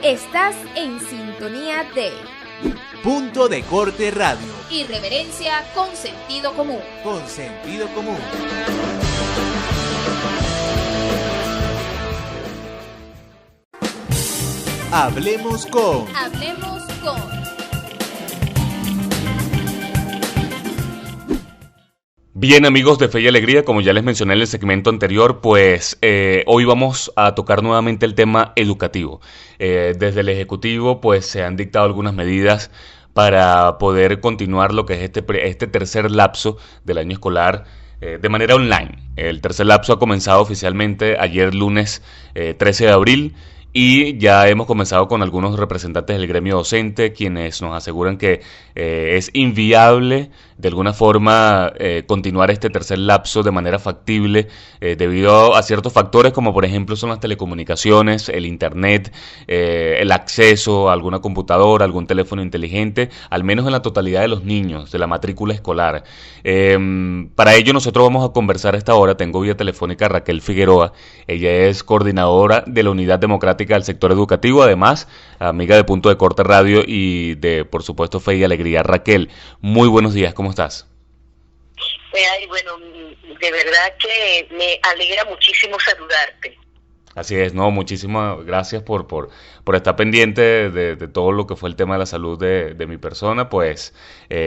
Estás en sintonía de Punto de Corte Radio. Irreverencia con sentido común. Con sentido común. Hablemos con. Hablemos con. Bien, amigos de Fe y Alegría, como ya les mencioné en el segmento anterior, pues hoy vamos a tocar nuevamente el tema educativo. Desde el Ejecutivo pues se han dictado algunas medidas para poder continuar lo que es este tercer lapso del año escolar de manera online. El tercer lapso ha comenzado oficialmente ayer lunes 13 de abril. Y ya hemos comenzado con algunos representantes del gremio docente, quienes nos aseguran que es inviable de alguna forma continuar este tercer lapso de manera factible debido a ciertos factores como por ejemplo son las telecomunicaciones, el internet, el acceso a alguna computadora, algún teléfono inteligente, al menos en la totalidad de los niños de la matrícula escolar. Para ello nosotros vamos a conversar a esta hora. Tengo vía telefónica a Raquel Figueroa. Ella es coordinadora de la Unidad Democrática del Sector Educativo, además amiga de Punto de Corte Radio y de, por supuesto, Fe y Alegría. Raquel, muy buenos días, ¿cómo estás? Bueno, de verdad que me alegra muchísimo saludarte. Así es, no, muchísimas gracias por estar pendiente de todo lo que fue el tema de la salud de mi persona. Pues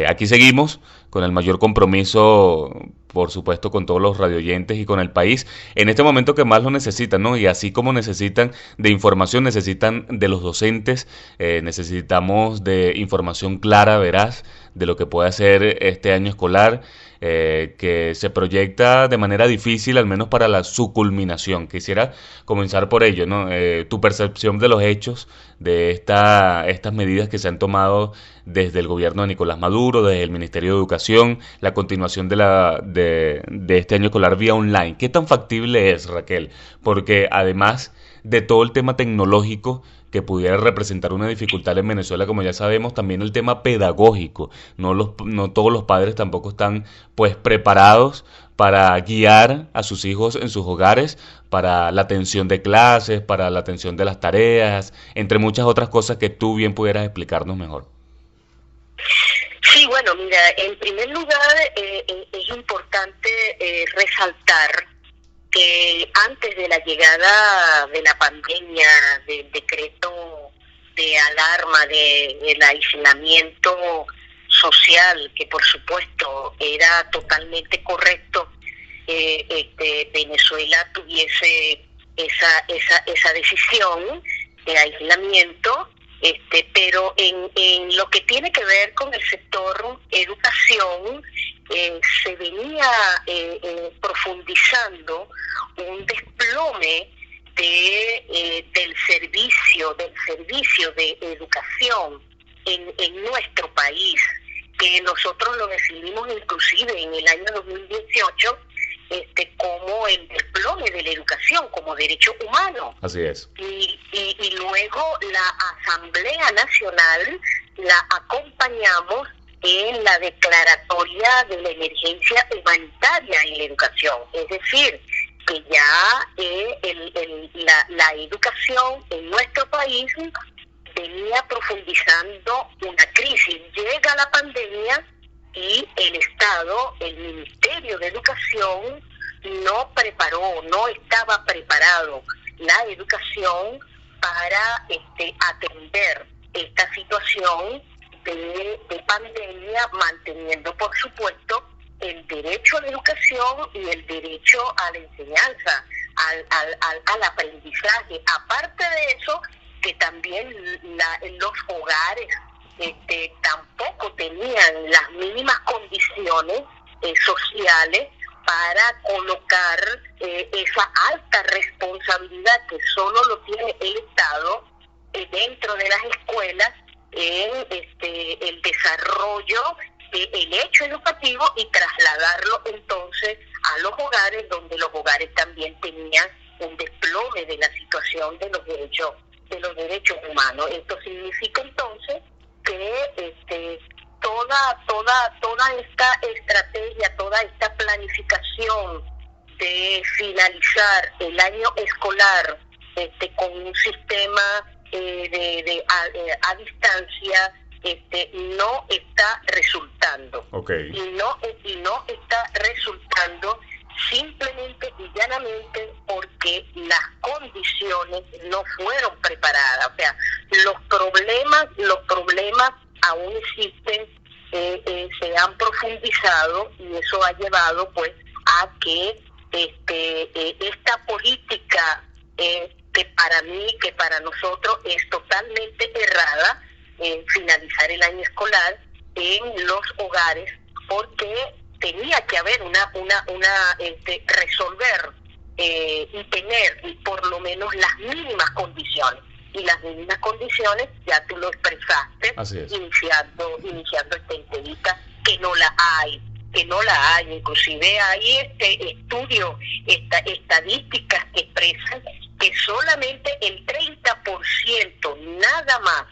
aquí seguimos con el mayor compromiso, por supuesto, con todos los radioyentes y con el país, en este momento que más lo necesitan, ¿no? Y así como necesitan de información, necesitan de los docentes, necesitamos de información clara, veraz, de lo que puede hacer este año escolar, que se proyecta de manera difícil, al menos para su culminación. Quisiera comenzar por ello, ¿no? Tu percepción de los hechos, de estas medidas que se han tomado desde el gobierno de Nicolás Maduro, desde el Ministerio de Educación, la continuación de este año escolar vía online. ¿Qué tan factible es, Raquel? Porque además de todo el tema tecnológico que pudiera representar una dificultad en Venezuela, como ya sabemos, también el tema pedagógico. No todos los padres tampoco están pues preparados para guiar a sus hijos en sus hogares, para la atención de clases, para la atención de las tareas, entre muchas otras cosas que tú bien pudieras explicarnos mejor. Sí, bueno, mira, en primer lugar es importante resaltar que antes de la llegada de la pandemia, del decreto de alarma, del aislamiento social, que por supuesto era totalmente correcto, Venezuela tuviese esa decisión de aislamiento, pero en lo que tiene que ver con el sector educación, se venía profundizando un desplome del servicio de educación en nuestro país, que nosotros lo definimos inclusive en el año 2018 como el desplome de la educación como derecho humano. Así es. Y luego la Asamblea Nacional la acompañamos en la declaratoria de la emergencia humanitaria en la educación. Es decir, que ya la educación en nuestro país venía profundizando una crisis. Llega la pandemia y el Estado, el Ministerio de Educación, no estaba preparado la educación para atender esta situación de pandemia, manteniendo por supuesto el derecho a la educación y el derecho a la enseñanza, al aprendizaje. Aparte de eso, que también los hogares tampoco tenían las mínimas condiciones sociales para colocar esa alta responsabilidad que solo lo tiene el Estado dentro de las escuelas en el desarrollo del hecho educativo y trasladarlo entonces a los hogares, donde los hogares también tenían un desplome de la situación de los derechos humanos. Esto significa entonces que toda esta estrategia, toda esta planificación de finalizar el año escolar con un sistema a distancia no está resultando. Okay. Y no está resultando simplemente y llanamente porque las condiciones no fueron preparadas. O sea, los problemas aún existen, se han profundizado, y eso ha llevado pues a que esta política que para nosotros es totalmente errada, finalizar el año escolar en los hogares, porque tenía que haber resolver y tener por lo menos las mínimas condiciones. Y las mínimas condiciones ya tú lo expresaste iniciando esta entrevista, que no la hay. Inclusive hay estudios, estadísticas que expresan que solamente el 30% nada más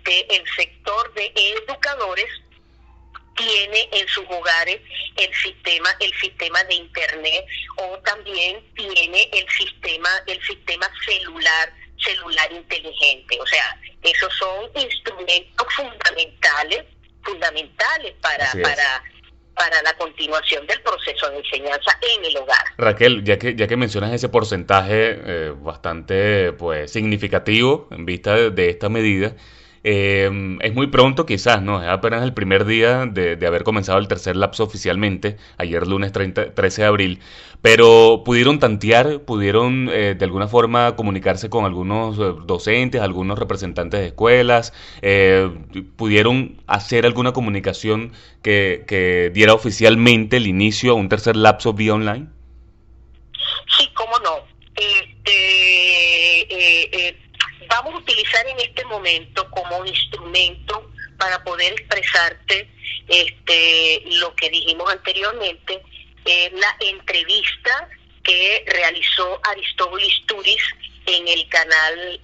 del sector de educadores tiene en sus hogares el sistema de internet, o también tiene el sistema celular inteligente. O sea, esos son instrumentos fundamentales para la continuación del proceso de enseñanza en el hogar. Raquel, ya que mencionas ese porcentaje bastante pues significativo en vista de esta medida, es muy pronto quizás, ¿no? Es apenas el primer día de haber comenzado el tercer lapso oficialmente, ayer lunes 13 de abril, pero pudieron de alguna forma comunicarse con algunos docentes, algunos representantes de escuelas, pudieron hacer alguna comunicación que diera oficialmente el inicio a un tercer lapso vía online. Sí, cómo no. Vamos a utilizar en este momento como instrumento para poder expresarte lo que dijimos anteriormente, la entrevista que realizó Aristóbulo Istúriz en el canal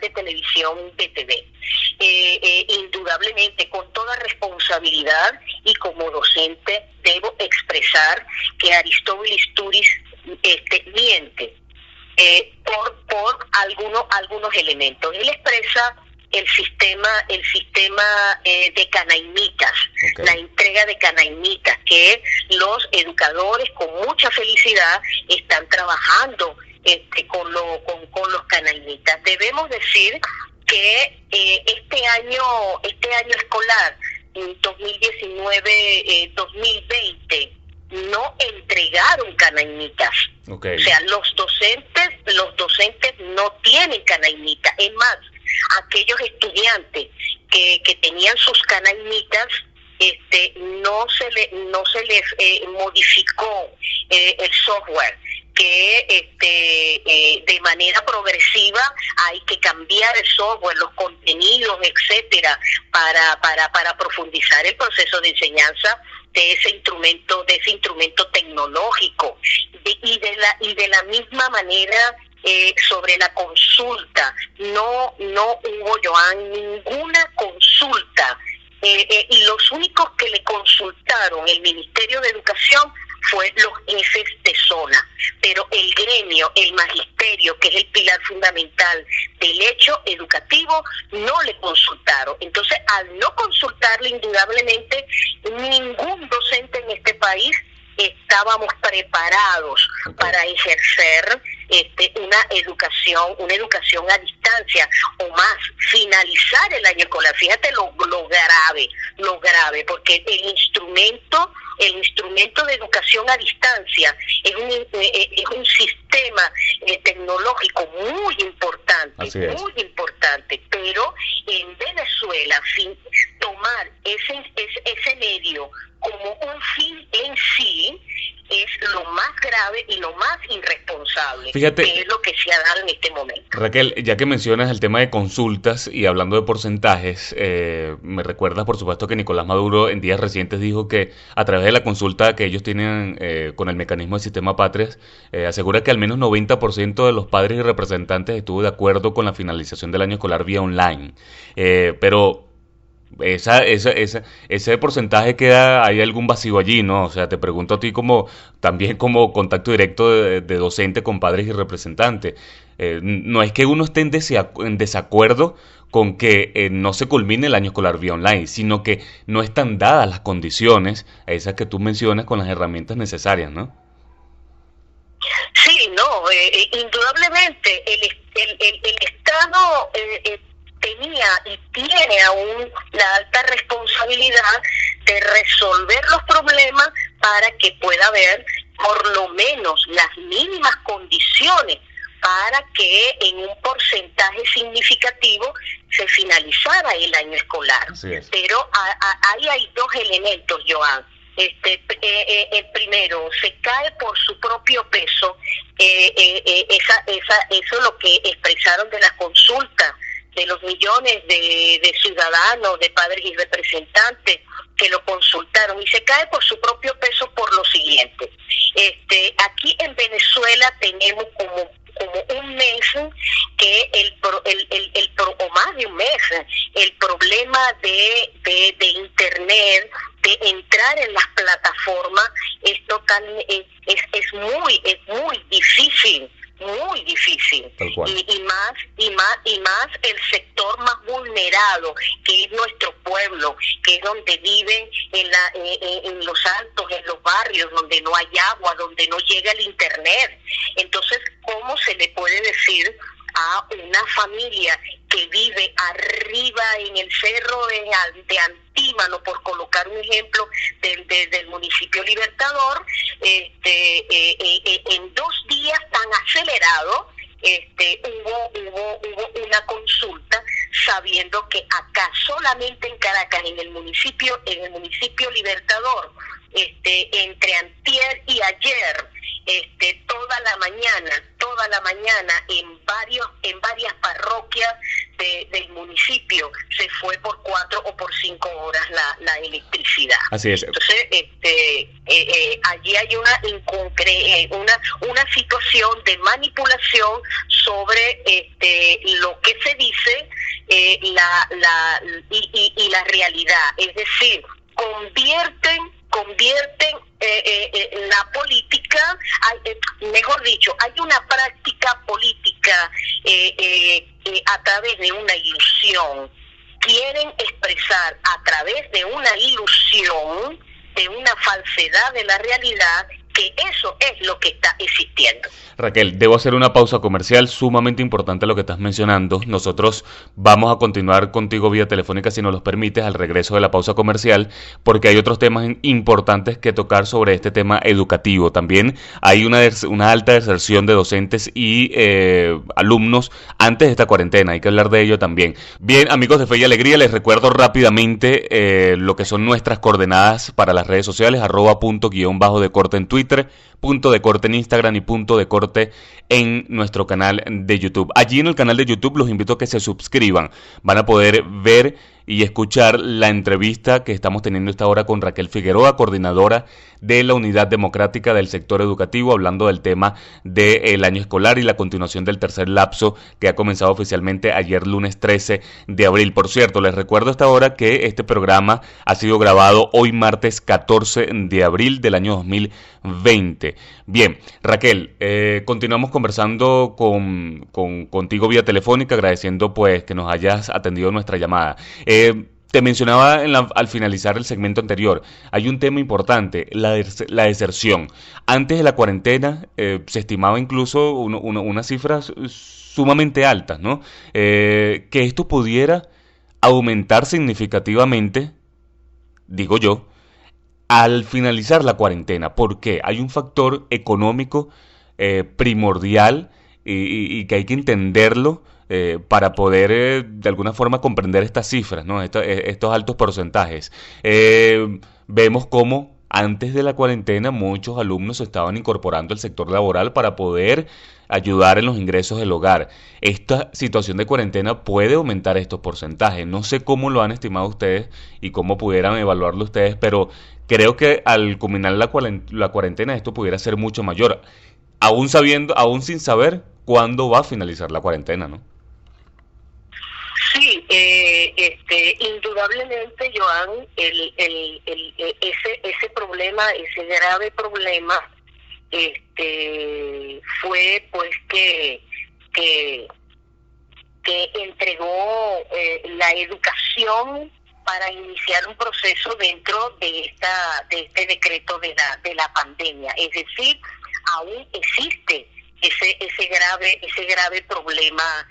de televisión BTV. Indudablemente, con toda responsabilidad y como docente, debo expresar que Aristóbulo Istúriz miente por algunos elementos. Él expresa el sistema de canaimitas, okay, la entrega de canaimitas, que los educadores con mucha felicidad están trabajando con los canaimitas. Debemos decir que este año escolar 2019-2020 no entregaron canaimitas. Okay. O sea, los docentes no tienen canaimitas. Es más, aquellos estudiantes que tenían sus canaimitas, no se les modificó el software, que de manera progresiva hay que cambiar el software, los contenidos, etcétera, para profundizar el proceso de enseñanza de ese instrumento tecnológico. Y de la misma manera, sobre la consulta, no hubo, Joan, ninguna consulta, y los únicos que le consultaron el Ministerio de Educación fue los jefes de zona, pero el gremio, el magisterio, que es el pilar fundamental del hecho educativo, no le consultaron. Entonces, al no consultarle, indudablemente, ningún docente en este país estábamos preparados, okay, para ejercer una educación a distancia, o más, finalizar el año escolar. Fíjate lo grave, porque el instrumento de educación a distancia es un sistema tecnológico muy importante, pero en Venezuela, tomar ese medio como un fin en sí es lo más grave y lo más irresponsable. Fíjate, que es lo que se ha dado en este momento. Raquel, ya que mencionas el tema de consultas y hablando de porcentajes, me recuerdas por supuesto que Nicolás Maduro en días recientes dijo que a través de la consulta que ellos tienen con el mecanismo del sistema Patrias, asegura que al menos 90% de los padres y representantes estuvo de acuerdo con la finalización del año escolar vía online. Pero Ese porcentaje queda, hay algún vacío allí, ¿no? O sea, te pregunto a ti también como contacto directo de docente con padres y representantes. No es que uno esté en desacuerdo con que no se culmine el año escolar vía online, sino que no están dadas las condiciones, esas que tú mencionas, con las herramientas necesarias, ¿no? Sí, no, indudablemente el Estado tenía y tiene aún la alta responsabilidad de resolver los problemas para que pueda haber por lo menos las mínimas condiciones para que en un porcentaje significativo se finalizara el año escolar. Pero ahí hay dos elementos, Joan. El primero, se cae por su propio peso, eso es lo que expresaron de las consultas de los millones de ciudadanos, de padres y representantes que lo consultaron, y se cae por su propio peso por lo siguiente. Aquí en Venezuela tenemos como un mes que o más de un mes, el problema de internet, de entrar en las plataformas es muy difícil, muy difícil. Y más el sector más vulnerado, que es nuestro pueblo, que es donde viven en los altos, en los barrios, donde no hay agua, donde no llega el internet. Entonces, ¿cómo se le puede decir a una familia que vive arriba en el cerro de Antímano, por colocar un ejemplo del municipio Libertador, en 2 días tan acelerado, hubo una consulta, sabiendo que acá solamente en Caracas, en el municipio Libertador, entre antier y ayer, toda la mañana en varias parroquias del municipio se fue por 4 o por 5 horas la electricidad. Así es. Entonces, allí hay una situación de manipulación sobre lo que se dice y la realidad. Es decir, convierten la política, mejor dicho, hay una práctica política a través de una ilusión. Quieren expresar a través de una ilusión, de una falsedad de la realidad, que eso es lo que está existiendo. Raquel, debo hacer una pausa comercial, sumamente importante lo que estás mencionando. Nosotros vamos a continuar contigo vía telefónica, si nos los permites, al regreso de la pausa comercial, porque hay otros temas importantes que tocar sobre este tema educativo. También hay una alta deserción de docentes y alumnos antes de esta cuarentena, hay que hablar de ello también. Bien, amigos de Fe y Alegría, les recuerdo rápidamente lo que son nuestras coordenadas para las redes sociales, @punto_de_corte en Twitter, punto de corte en Instagram y punto de corte en nuestro canal de YouTube. Allí en el canal de YouTube los invito a que se suscriban. Van a poder ver y escuchar la entrevista que estamos teniendo esta hora con Raquel Figueroa, coordinadora de la Unidad Democrática del Sector Educativo, hablando del tema del año escolar y la continuación del tercer lapso que ha comenzado oficialmente ayer lunes 13 de abril. Por cierto, les recuerdo a esta hora que este programa ha sido grabado hoy martes 14 de abril del año 2020. Bien, Raquel, continuamos conversando contigo vía telefónica, agradeciendo pues que nos hayas atendido nuestra llamada. Te mencionaba al finalizar el segmento anterior, hay un tema importante, la deserción. Antes de la cuarentena se estimaba incluso unas cifras sumamente altas, ¿no? Que esto pudiera aumentar significativamente, digo yo, al finalizar la cuarentena. ¿Por qué? Hay un factor económico primordial y que hay que entenderlo para poder de alguna forma comprender estas cifras, ¿no? Estos altos porcentajes. Vemos cómo antes de la cuarentena muchos alumnos se estaban incorporando al sector laboral para poder ayudar en los ingresos del hogar. Esta situación de cuarentena puede aumentar estos porcentajes. No sé cómo lo han estimado ustedes y cómo pudieran evaluarlo ustedes, pero creo que al culminar la cuarentena esto pudiera ser mucho mayor, aún sin saber cuándo va a finalizar la cuarentena, ¿no? Sí, indudablemente, Joan, ese problema, ese grave problema, fue pues que entregó la educación para iniciar un proceso dentro de este decreto de la pandemia. Es decir, aún existe ese grave problema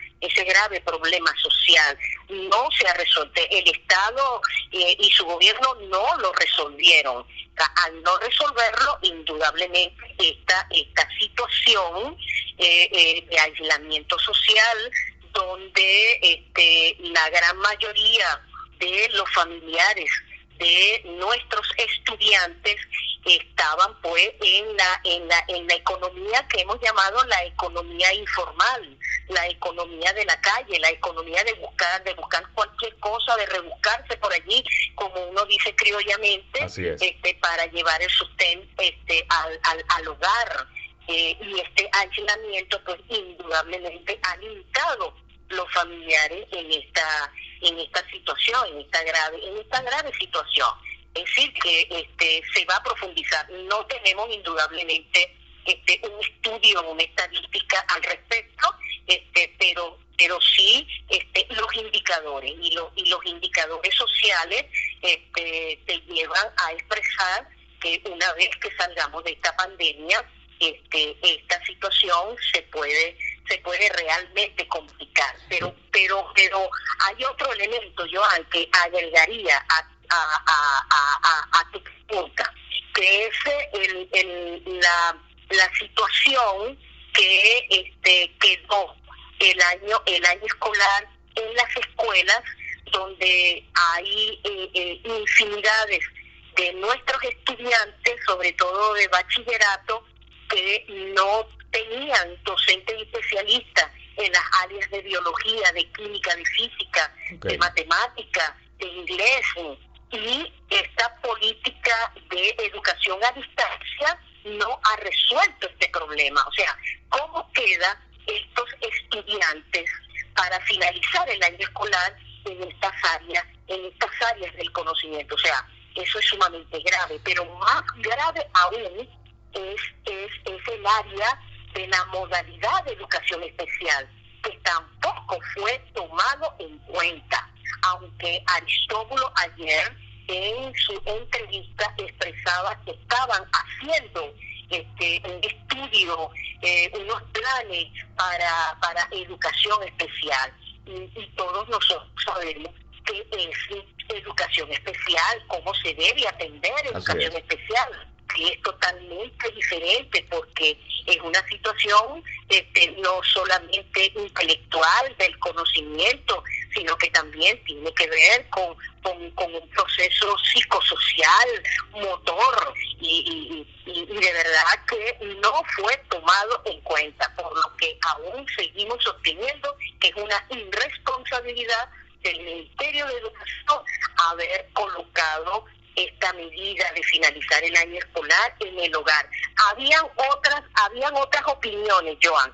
social. No se ha resuelto. El Estado y su gobierno no lo resolvieron. Al no resolverlo, indudablemente esta situación de aislamiento social, donde la gran mayoría de los familiares de nuestros estudiantes estaban pues en la economía que hemos llamado la economía informal, la economía de la calle, la economía de buscar cualquier cosa, de rebuscarse por allí, como uno dice criollamente, para llevar el sustento al hogar. Y este aislamiento pues indudablemente ha limitado los familiares en esta situación, en esta grave situación. Es decir, que se va a profundizar. No tenemos indudablemente un estudio, una estadística al respecto, pero sí los indicadores y los indicadores sociales te llevan a expresar que una vez que salgamos de esta pandemia, esta situación se puede realmente complicar, pero hay otro elemento, Joan, que agregaría a tu pregunta, que es la situación que quedó el año escolar en las escuelas, donde hay infinidades de nuestros estudiantes, sobre todo de bachillerato, que no tenían docentes especialistas en las áreas de biología, de química, de física, de matemática, de inglés, y esta política de educación a distancia no ha resuelto este problema. O sea, ¿cómo quedan estos estudiantes para finalizar el año escolar en estas áreas del conocimiento? O sea, eso es sumamente grave, pero más grave aún es el área de la modalidad de educación especial, que tampoco fue tomado en cuenta, aunque Aristóbulo ayer en su entrevista expresaba que estaban haciendo un estudio, unos planes para educación especial, y todos nosotros sabemos qué es educación especial, cómo se debe atender educación especial, que es totalmente diferente, porque es una situación no solamente intelectual del conocimiento, sino que también tiene que ver con un proceso psicosocial, motor, y de verdad que no fue tomado en cuenta, por lo que aún seguimos sosteniendo que es una irresponsabilidad del Ministerio de Educación haber colocado esta medida de finalizar el año escolar en el hogar. Habían otras opiniones, Joan,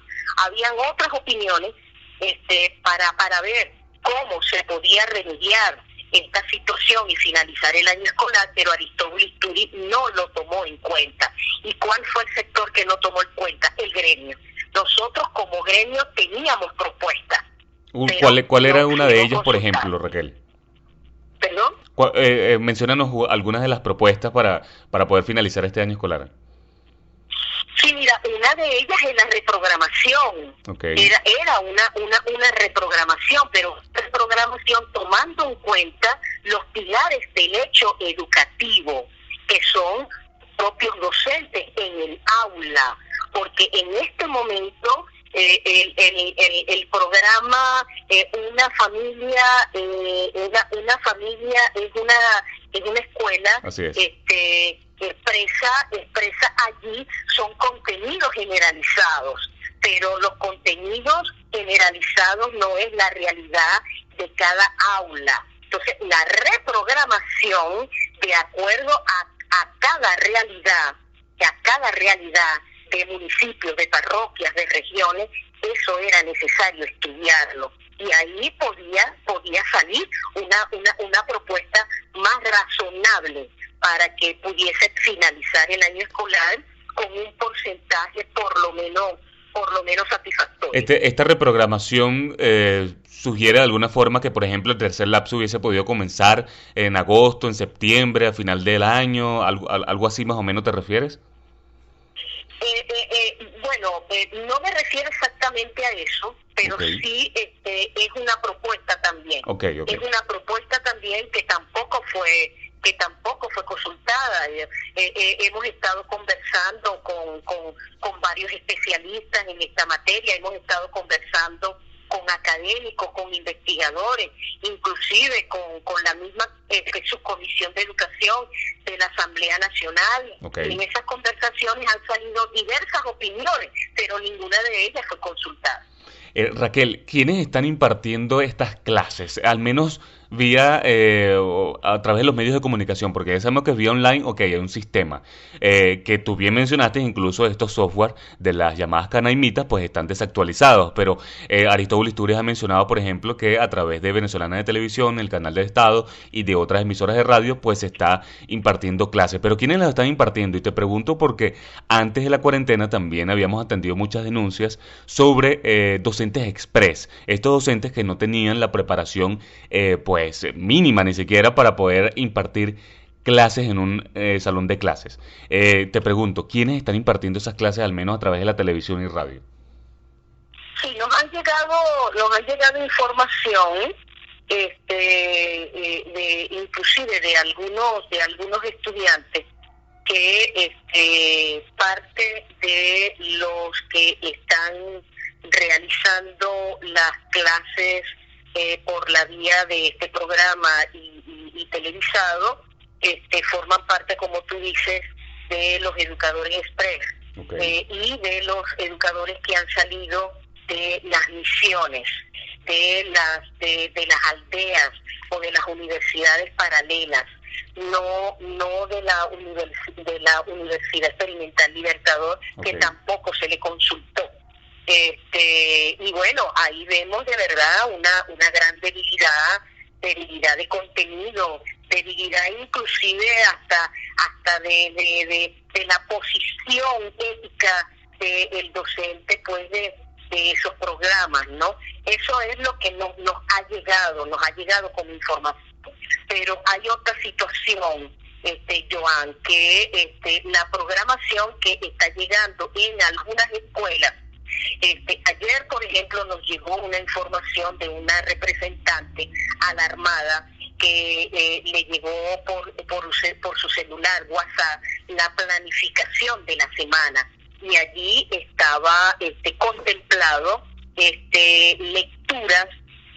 para ver cómo se podía remediar esta situación y finalizar el año escolar, pero Aristóbulo Istúriz no lo tomó en cuenta. ¿Y cuál fue el sector que no tomó en cuenta? El gremio. Nosotros como gremio teníamos propuestas. ¿Cuál era una de ellas, por ejemplo, Raquel? ¿Perdón? Menciónanos algunas de las propuestas para poder finalizar este año escolar. Sí, mira, una de ellas es la reprogramación. Okay. Era una reprogramación, pero reprogramación tomando en cuenta los pilares del hecho educativo, que son propios docentes en el aula, porque en este momento el programa una familia es una escuela. Así es. Expresa allí son contenidos generalizados, pero los contenidos generalizados no es la realidad de cada aula. Entonces, la reprogramación, de acuerdo a cada realidad de municipios, de parroquias, de regiones, eso era necesario estudiarlo. y ahí podía salir una propuesta más razonable para que pudiese finalizar el año escolar con un porcentaje por lo menos satisfactorio. Esta reprogramación sugiere de alguna forma que, por ejemplo, el tercer lapso hubiese podido comenzar en agosto, en septiembre, a final del año, algo así más o menos, ¿te refieres? Bueno, no me refiero exactamente a eso, pero sí es una propuesta también. Es una propuesta también que tampoco fue consultada. Hemos estado conversando con varios especialistas en esta materia, hemos estado conversando con académicos, con investigadores, inclusive con la misma subcomisión de educación de la Asamblea Nacional. En esas conversaciones han salido diversas opiniones, pero ninguna de ellas fue consultada. Raquel, ¿quiénes están impartiendo estas clases? Al menos vía a través de los medios de comunicación, porque ya sabemos que es vía online, hay un sistema que tú bien mencionaste, incluso estos software de las llamadas canaimitas pues están desactualizados, pero Aristóbulo Isturias ha mencionado, por ejemplo, que a través de Venezolana de Televisión, el canal del Estado y de otras emisoras de radio pues se está impartiendo clases, pero ¿quiénes las están impartiendo? Y te pregunto porque antes de la cuarentena también habíamos atendido muchas denuncias sobre docentes express, estos docentes que no tenían la preparación pues mínima ni siquiera para poder impartir clases en un salón de clases. Te pregunto, ¿quiénes están impartiendo esas clases al menos a través de la televisión y radio? Sí, nos han llegado información inclusive de algunos estudiantes que parte de los que están realizando las clases por la vía de este programa y televisado, forman parte, como tú dices, de los educadores express y de los educadores que han salido de las misiones, de las aldeas o de las universidades paralelas, no de la Universidad Experimental Libertador, que tampoco se le consultó. Y bueno, ahí vemos de verdad una gran debilidad de contenido, debilidad inclusive hasta de la posición ética del docente pues de esos programas, ¿no? Eso es lo que nos ha llegado como información. Pero hay otra situación, Joan, que la programación que está llegando en algunas escuelas. Ayer, por ejemplo, nos llegó una información de una representante alarmada que le llegó por su celular WhatsApp la planificación de la semana, y allí estaba contemplado lecturas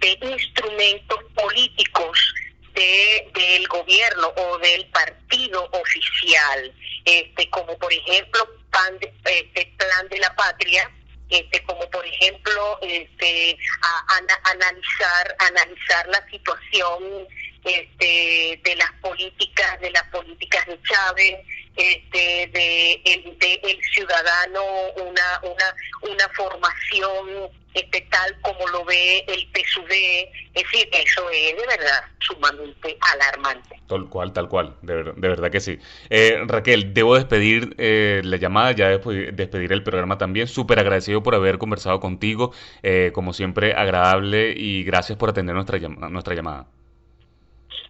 de instrumentos políticos del gobierno o del partido oficial, como por ejemplo Plan de la Patria, como por ejemplo analizar la situación de las políticas de Chávez, de el ciudadano, una formación tal como lo ve el PSUV. Es decir, eso es de verdad sumamente alarmante. Tal cual, de verdad que sí. Raquel, debo despedir la llamada, ya despedir el programa también. Súper agradecido por haber conversado contigo, como siempre agradable, y gracias por atender nuestra llamada.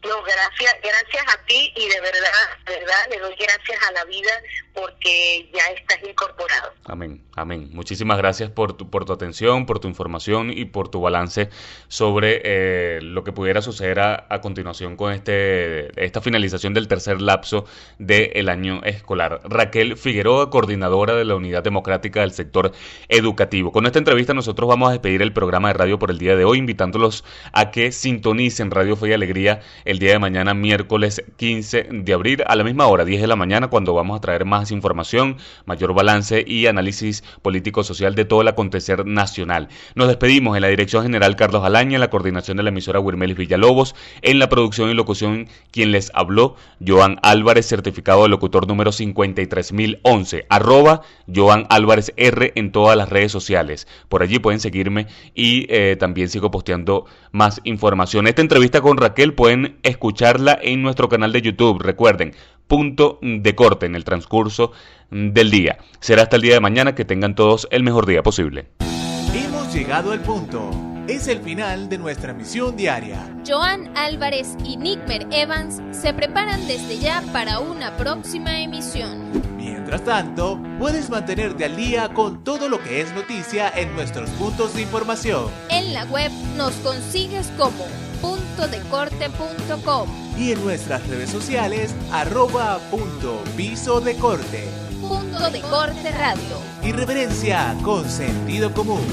No, gracias a ti, y de verdad le doy gracias a la vida porque ya estás incorporado. Amén. Muchísimas gracias por tu atención, por tu información y por tu balance sobre lo que pudiera suceder a continuación con esta finalización del tercer lapso del año escolar. Raquel Figueroa, coordinadora de la Unidad Democrática del Sector Educativo. Con esta entrevista nosotros vamos a despedir el programa de radio por el día de hoy, invitándolos a que sintonicen Radio Fe y Alegría el día de mañana, miércoles 15 de abril, a la misma hora, 10 de la mañana, cuando vamos a traer más más información, mayor balance y análisis político-social de todo el acontecer nacional. Nos despedimos. En la dirección general Carlos Alaña, en la coordinación de la emisora Wirmelis Villalobos, en la producción y locución quien les habló, Joan Álvarez, certificado de locutor número 53011, @Joan Álvarez R en todas las redes sociales. Por allí pueden seguirme y también sigo posteando más información. Esta entrevista con Raquel pueden escucharla en nuestro canal de YouTube. Recuerden, Punto de Corte en el transcurso del día. Será hasta el día de mañana. Que tengan todos el mejor día posible. Hemos llegado al punto. Es el final de nuestra misión diaria. Joan Álvarez y Nickmer Evans se preparan desde ya para una próxima emisión. Mientras tanto, puedes mantenerte al día con todo lo que es noticia en nuestros puntos de información. En la web nos consigues como puntodecorte.com y en nuestras redes sociales @puntopisodecorte. Punto de Corte Radio. Irreverencia con sentido común.